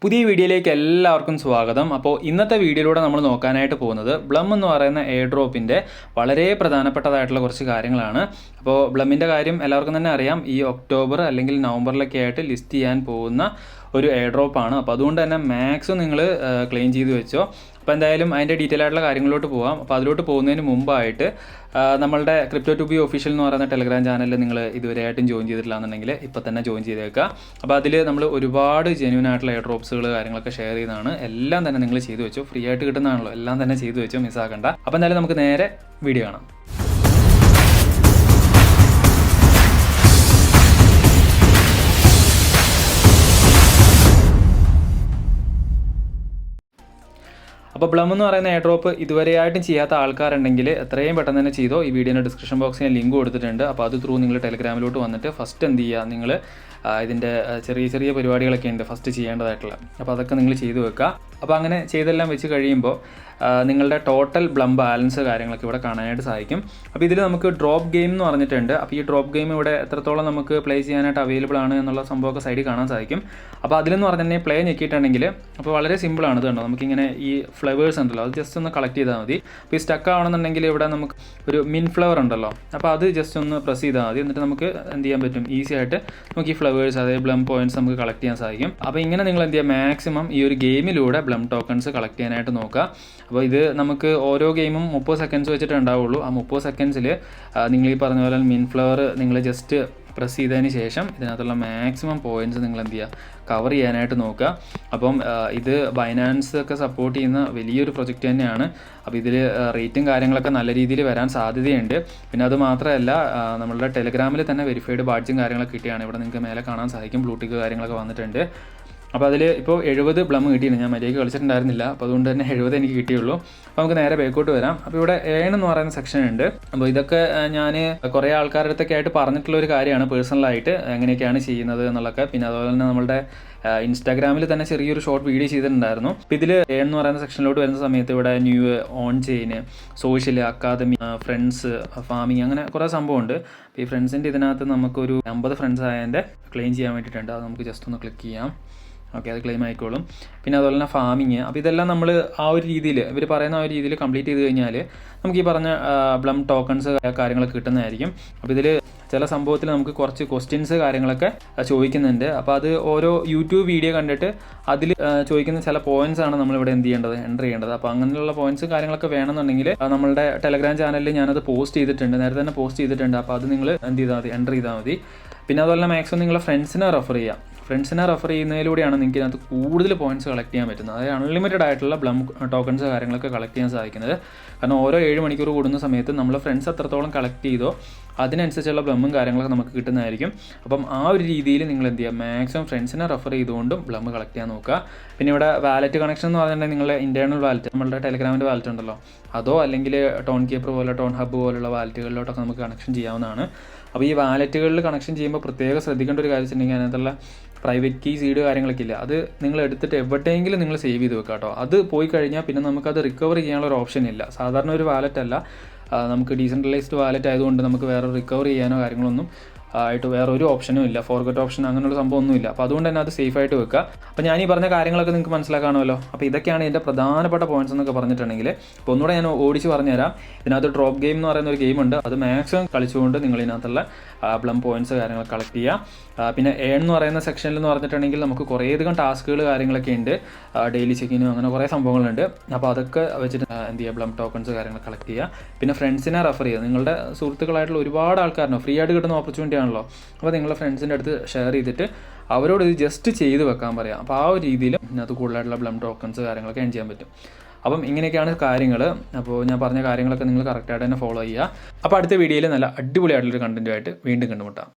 പുതിയ വീഡിയോയിലേക്ക് എല്ലാവർക്കും സ്വാഗതം. അപ്പോൾ ഇന്നത്തെ വീഡിയോയിലൂടെ നമ്മൾ നോക്കാനായിട്ട് പോകുന്നത് ബ്ലം എന്ന് പറയുന്ന എയർ ഡ്രോപ്പിൻ്റെ വളരെ പ്രധാനപ്പെട്ടതായിട്ടുള്ള കുറച്ച് കാര്യങ്ങളാണ്. അപ്പോൾ ബ്ലമ്മിൻ്റെ കാര്യം എല്ലാവർക്കും തന്നെ അറിയാം. ഈ ഒക്ടോബർ അല്ലെങ്കിൽ നവംബറിലൊക്കെ ആയിട്ട് ലിസ്റ്റ് ചെയ്യാൻ പോകുന്ന ഒരു എയർ ഡ്രോപ്പാണ്. അപ്പോൾ അതുകൊണ്ട് തന്നെ മാക്സിമം നിങ്ങൾ ക്ലെയിം ചെയ്ത് വെച്ചോ. അപ്പോൾ എന്തായാലും അതിൻ്റെ ഡീറ്റെയിൽ ആയിട്ടുള്ള കാര്യങ്ങളിലോട്ട് പോകാം. അപ്പോൾ അതിലോട്ട് പോകുന്നതിന് മുമ്പായിട്ട് നമ്മളുടെ ക്രിപ്റ്റോ ടു ബി ഒഫീഷ്യൽ എന്ന് പറയുന്ന ടെലഗ്രാം ചാനലിൽ നിങ്ങൾ ഇതുവരെയായിട്ടും ജോയിൻ ചെയ്തിട്ടില്ല എന്നുണ്ടെങ്കിൽ ഇപ്പോൾ തന്നെ ജോയിൻ ചെയ്തേക്കുക. അപ്പോൾ അതിൽ നമ്മൾ ഒരുപാട് ജെന്യൂൻ ആയിട്ടുള്ള എയർ ഡ്രോപ്സുകൾ കാര്യങ്ങളൊക്കെ ഷെയർ ചെയ്യുന്നതാണ്. എല്ലാം തന്നെ നിങ്ങൾ ചെയ്തു വെച്ചോ. ഫ്രീ ആയിട്ട് കിട്ടുന്നതാണല്ലോ, എല്ലാം തന്നെ ചെയ്തു വെച്ചോ, മിസ്സാക്കണ്ട. അപ്പോൾ എന്തായാലും നമുക്ക് നേരെ വീഡിയോ കാണാം. അപ്പോൾ ബ്ലം എന്ന് പറയുന്ന എയർ ഡ്രോപ്പ് ഇതുവരെയായിട്ടും ചെയ്യാത്ത ആൾക്കാരുണ്ടെങ്കിൽ എത്രയും പെട്ടെന്ന് തന്നെ ചെയ്തോ. ഈ വീഡിയോയുടെ ഡിസ്ക്രിപ്ഷൻ ബോക്സിൽ ഞാൻ ലിങ്ക് കൊടുത്തിട്ടുണ്ട്. അപ്പോൾ അത് ത്രൂ നിങ്ങൾ ടെലഗ്രാമിലോട്ട് വന്നിട്ട് ഫസ്റ്റ് എന്ത് ചെയ്യുക, നിങ്ങൾ ഇതിൻ്റെ ചെറിയ ചെറിയ പരിപാടികളൊക്കെ ഉണ്ട് ഫസ്റ്റ് ചെയ്യേണ്ടതായിട്ടുള്ള. അപ്പോൾ അതൊക്കെ നിങ്ങൾ ചെയ്തു വെക്കുക. അപ്പോൾ അങ്ങനെ ചെയ്തെല്ലാം വെച്ച് കഴിയുമ്പോൾ നിങ്ങളുടെ ടോട്ടൽ ബ്ലം ബാലൻസ് കാര്യങ്ങളൊക്കെ ഇവിടെ കാണാനായിട്ട് സാധിക്കും. അപ്പോൾ ഇതിൽ നമുക്ക് ഡ്രോപ്പ് ഗെയിം എന്ന് പറഞ്ഞിട്ടുണ്ട്. അപ്പോൾ ഈ ഡ്രോപ്പ് ഗെയിം ഇവിടെ എത്രത്തോളം നമുക്ക് പ്ലേ ചെയ്യാനായിട്ട് അവൈലബിൾ ആണ് എന്നുള്ള സംഭവമൊക്കെ സൈഡിൽ കാണാൻ സാധിക്കും. അപ്പോൾ അതിലെന്ന് പറഞ്ഞാൽ പ്ലേ ഞെക്കിയിട്ടുണ്ടെങ്കിൽ അപ്പോൾ വളരെ സിമ്പിളാണ്. ഇത് കണ്ടോ, നമുക്കിങ്ങനെ ഈ ഫ്ലവേഴ്സ് ഉണ്ടല്ലോ, അത് ജസ്റ്റ് ഒന്ന് കളക്ട് ചെയ്താൽ മതി. അപ്പോൾ ഈ സ്റ്റക്ക് ആവണമെന്നുണ്ടെങ്കിൽ ഇവിടെ നമുക്ക് ഒരു മിൻ ഫ്ലവർ ഉണ്ടല്ലോ, അപ്പോൾ അത് ജസ്റ്റ് ഒന്ന് പ്രസ് ചെയ്താൽ മതി. എന്നിട്ട് നമുക്ക് എന്ത് ചെയ്യാൻ പറ്റും, ഈസി ആയിട്ട് നമുക്ക് ഈ ഫ്ലവേഴ്സ് അതായത് ബ്ലം പോയിന്റ്സ് നമുക്ക് കളക്ട് ചെയ്യാൻ സാധിക്കും. അപ്പോൾ ഇങ്ങനെ നിങ്ങൾ എന്ത് ചെയ്യുക, മാക്സിമം ഈ ഒരു ഗെയിമിലൂടെ ബ്ലം ടോക്കൺസ് കളക്ട് ചെയ്യാനായിട്ട് നോക്കുക. അപ്പോൾ ഇത് നമുക്ക് ഓരോ ഗെയിമും 30 സെക്കൻഡ്സ് വെച്ചിട്ട് ഉണ്ടാവുള്ളൂ. ആ 30 സെക്കൻഡ്സിൽ നിങ്ങൾ ഈ പറഞ്ഞ പോലെ മിൻ ഫ്ലവർ നിങ്ങൾ ജസ്റ്റ് പ്രസ് ചെയ്തതിന് ശേഷം ഇതിനകത്തുള്ള മാക്സിമം പോയിൻറ്റ്സ് നിങ്ങൾ എന്ത് ചെയ്യുക, കവർ ചെയ്യാനായിട്ട് നോക്കുക. അപ്പം ഇത് ബൈനാൻസ് ഒക്കെ സപ്പോർട്ട് ചെയ്യുന്ന വലിയൊരു പ്രൊജക്റ്റ് തന്നെയാണ്. അപ്പോൾ ഇതിൽ റേറ്റും കാര്യങ്ങളൊക്കെ നല്ല രീതിയിൽ വരാൻ സാധ്യതയുണ്ട്. പിന്നെ അത് മാത്രമല്ല, നമ്മളുടെ ടെലഗ്രാമിൽ തന്നെ വെരിഫൈഡ് ബാഡ്ജും കാര്യങ്ങളൊക്കെ കിട്ടിയാണ്. ഇവിടെ നിങ്ങൾക്ക് മേലെ കാണാൻ സാധിക്കും, ബ്ലൂടിക്ക് കാര്യങ്ങളൊക്കെ വന്നിട്ടുണ്ട്. അപ്പോൾ അതിൽ ഇപ്പോൾ 70 ബ്ലം കിട്ടിയിട്ടുണ്ട്. ഞാൻ മര്യാദയ്ക്ക് കളിച്ചിട്ടുണ്ടായിരുന്നില്ല, അപ്പോൾ അതുകൊണ്ട് തന്നെ 70 എനിക്ക് കിട്ടിയുള്ളൂ. അപ്പോൾ നമുക്ക് നേരെ ബാക്കോട്ട് വരാം. അപ്പോൾ ഇവിടെ ഏൺ എന്ന് പറയുന്ന സെക്ഷൻ ഉണ്ട്. അപ്പോൾ ഇതൊക്കെ ഞാൻ കുറേ ആൾക്കാരുടെ അടുത്തൊക്കെ ആയിട്ട് പറഞ്ഞിട്ടുള്ള ഒരു കാര്യമാണ്, പേഴ്സണലായിട്ട് എങ്ങനെയൊക്കെയാണ് ചെയ്യുന്നത് എന്നുള്ളതൊക്കെ. പിന്നെ അതുപോലെ തന്നെ നമ്മളുടെ ഇൻസ്റ്റാഗ്രാമിൽ തന്നെ ചെറിയൊരു ഷോർട്ട് വീഡിയോ ചെയ്തിട്ടുണ്ടായിരുന്നു. അപ്പോൾ ഇതിൽ ഏൺ എന്ന് പറയുന്ന സെക്ഷനിലോട്ട് വരുന്ന സമയത്ത് ഇവിടെ new, on chain, social, academy, friends, farming, അങ്ങനെ കുറേ സംഭവമുണ്ട്. അപ്പോൾ ഈ ഫ്രണ്ട്സിൻ്റെ ഇതിനകത്ത് നമുക്കൊരു 50 ഫ്രണ്ട്സ് ആയതിൻ്റെ ക്ലെയിം ചെയ്യാൻ വേണ്ടിയിട്ടുണ്ട്. അത് നമുക്ക് ജസ്റ്റ് ഒന്ന് ക്ലിക്ക് ചെയ്യാം. ഓക്കെ, അത് ക്ലെയിം ആയിക്കോളും. പിന്നെ അതുപോലെ തന്നെ ഫാമിങ്. അപ്പോൾ ഇതെല്ലാം നമ്മൾ ആ ഒരു രീതിയിൽ, ഇവർ പറയുന്ന ആ ഒരു രീതിയിൽ കംപ്ലീറ്റ് ചെയ്ത് കഴിഞ്ഞാൽ നമുക്ക് ഈ പറഞ്ഞ ബ്ലം ടോക്കൺസ് കാര്യങ്ങളൊക്കെ കിട്ടുന്നതായിരിക്കും. അപ്പോൾ ഇതിൽ ചില സംഭവത്തിൽ നമുക്ക് കുറച്ച് ക്വസ്റ്റ്യൻസ് കാര്യങ്ങളൊക്കെ ചോദിക്കുന്നുണ്ട്. അപ്പോൾ അത് ഓരോ യൂട്യൂബ് വീഡിയോ കണ്ടിട്ട് അതിൽ ചോദിക്കുന്ന ചില പോയിന്റ്സ് ആണ് നമ്മളിവിടെ എന്ത് ചെയ്യേണ്ടത്, എൻ്റർ ചെയ്യേണ്ടത്. അപ്പോൾ അങ്ങനെയുള്ള പോയിന്റ്സ് കാര്യങ്ങളൊക്കെ വേണമെന്നുണ്ടെങ്കിൽ നമ്മളുടെ ടെലഗ്രാം ചാനലിൽ ഞാനത് പോസ്റ്റ് ചെയ്തിട്ടുണ്ട്, നേരത്തെ തന്നെ പോസ്റ്റ് ചെയ്തിട്ടുണ്ട്. അപ്പോൾ അത് നിങ്ങൾ എന്ത് ചെയ്താൽ മതി, എൻ്റർ ചെയ്താൽ മതി. പിന്നെ അതുപോലെ മാക്സിമം നിങ്ങളെ ഫ്രണ്ട്സിനെ റെഫർ ചെയ്യാം. ഫ്രണ്ട്സിനെ റെഫർ ചെയ്യുന്നതിലൂടെയാണ് നിങ്ങൾക്ക് ഇതിനകത്ത് കൂടുതൽ പോയിന്റ്സ് കളക്ട് ചെയ്യാൻ പറ്റുന്നത്. അതായത് അൺലിമിറ്റഡ് ആയിട്ടുള്ള ബ്ലം ടോക്കൺസ് കാര്യങ്ങളൊക്കെ കളക്ട് ചെയ്യാൻ സാധിക്കുന്നത്. കാരണം ഓരോ 7 മണിക്കൂർ കൂടുന്ന സമയത്ത് നമ്മളെ ഫ്രണ്ട്സ് എത്രത്തോളം കളക്ട് ചെയ്തോ അതിനനുസരിച്ചുള്ള ബ്ലമ്മും കാര്യങ്ങളൊക്കെ നമുക്ക് കിട്ടുന്നതായിരിക്കും. അപ്പം ആ ഒരു രീതിയിൽ നിങ്ങൾ എന്ത് ചെയ്യുക, മാക്സിമം ഫ്രണ്ട്സിനെ റെഫർ ചെയ്തുകൊണ്ടും ബ്ലം കളക്ട് ചെയ്യാൻ നോക്കുക. പിന്നെ ഇവിടെ വാലറ്റ് കണക്ഷൻ എന്ന് പറഞ്ഞിട്ടുണ്ടെങ്കിൽ നിങ്ങളുടെ ഇൻറ്റേർണൽ വാലറ്റ്, നമ്മളുടെ ടെലഗ്രാമിൻ്റെ വാലറ്റ് ഉണ്ടല്ലോ, അതോ അല്ലെങ്കിൽ ടോൺ കീപ്പർ പോലെ, ടോൺ ഹബ്ബ് പോലുള്ള വാലറ്റുകളിലോട്ടൊക്കെ നമുക്ക് കണക്ഷൻ ചെയ്യാവുന്നതാണ്. അപ്പോൾ ഈ വാലറ്റുകളിൽ കണക്ഷൻ ചെയ്യുമ്പോൾ പ്രത്യേകം ശ്രദ്ധിക്കേണ്ട ഒരു കാര്യം വെച്ചിട്ടുണ്ടെങ്കിൽ അതിനകത്തുള്ള പ്രൈവറ്റ് കീ, സീഡ് കാര്യങ്ങളൊക്കെ ഇല്ല, അത് നിങ്ങൾ എടുത്തിട്ട് എവിടെയെങ്കിലും നിങ്ങൾ സേവ് ചെയ്ത് വെക്കുക കേട്ടോ. അത് പോയി കഴിഞ്ഞാൽ പിന്നെ നമുക്കത് റിക്കവർ ചെയ്യാനുള്ള ഒരു ഓപ്ഷൻ ഇല്ല. സാധാരണ ഒരു വാലറ്റ് അല്ല, നമുക്ക് ഡീസെൻട്രലൈസ്ഡ് വാലറ്റ് ആയതുകൊണ്ട് നമുക്ക് വേറെ റിക്കവർ ചെയ്യാനോ കാര്യങ്ങളൊന്നും ആയിട്ട് വേറെ ഒരു ഓപ്ഷനും ഇല്ല. ഫോർഗറ്റ് ഓപ്ഷൻ അങ്ങനെയുള്ള സംഭവം ഒന്നുമില്ല. അപ്പോൾ അതുകൊണ്ട് തന്നെ അത് സേഫ് ആയിട്ട് വെക്കുക. അപ്പോൾ ഞാൻ ഈ പറഞ്ഞ കാര്യങ്ങളൊക്കെ നിങ്ങൾക്ക് മനസ്സിലാക്കാണമല്ലോ. അപ്പോൾ ഇതൊക്കെയാണ് ഇതിൻ്റെ പ്രധാനപ്പെട്ട പോയിന്റ്സ് എന്നൊക്കെ പറഞ്ഞിട്ടുണ്ടെങ്കിൽ, അപ്പോൾ ഒന്നുകൂടെ ഞാൻ ഓടിച്ച് പറഞ്ഞുതരാം. ഇതിനകത്ത് ഡ്രോപ്പ് ഗെയിം എന്ന് പറയുന്ന ഒരു ഗെയിമുണ്ട്. അത് മാക്സിമം കളിച്ചുകൊണ്ട് നിങ്ങൾ ഇതിനകത്തുള്ള ബ്ലം പോയിന്റ്സ് കാര്യങ്ങൾ കളക്ട് ചെയ്യുക. പിന്നെ ഏൺ എന്ന് പറയുന്ന സെക്ഷനിൽ എന്ന് പറഞ്ഞിട്ടുണ്ടെങ്കിൽ നമുക്ക് കുറേയധികം ടാസ്കുകൾ കാര്യങ്ങളൊക്കെ ഉണ്ട്, ഡെയിലി ചെക്കിനും അങ്ങനെ കുറേ സംഭവങ്ങളുണ്ട്. അപ്പോൾ അതൊക്കെ വെച്ചിട്ട് എന്ത് ചെയ്യുക, ബ്ലം ടോക്കൺസ് കാര്യങ്ങൾ കളക്ട് ചെയ്യുക. പിന്നെ ഫ്രണ്ട്സിനെ റെഫർ ചെയ്യുക. നിങ്ങളുടെ സുഹൃത്തുക്കളായിട്ടുള്ള ഒരുപാട് ആൾക്കാരുണ്ടോ, ഫ്രീ ആയിട്ട് കിട്ടുന്ന ഓപ്പർച്യൂണിറ്റി ആണല്ലോ. അപ്പോൾ നിങ്ങളുടെ ഫ്രണ്ട്സിൻ്റെ അടുത്ത് ഷെയർ ചെയ്തിട്ട് അവരോട് ഇത് ജസ്റ്റ് ചെയ്ത് വെക്കാൻ പറയാം. അപ്പോൾ ആ ഒരു രീതിയിൽ ഇതിനകത്ത് കൂടുതലായിട്ടുള്ള ബ്ലം ടോക്കൺസ് കാര്യങ്ങളൊക്കെ ഏൺ ചെയ്യാൻ പറ്റും. അപ്പം ഇങ്ങനെയൊക്കെയാണ് കാര്യങ്ങൾ. അപ്പോൾ ഞാൻ പറഞ്ഞ കാര്യങ്ങളൊക്കെ നിങ്ങൾ കറക്റ്റായിട്ട് തന്നെ ഫോളോ ചെയ്യുക. അപ്പോൾ അടുത്ത വീഡിയോയിൽ നല്ല അടിപൊളിയായിട്ടുള്ളൊരു കണ്ടൻറ്റുമായിട്ട് വീണ്ടും കണ്ടുമുട്ടാം.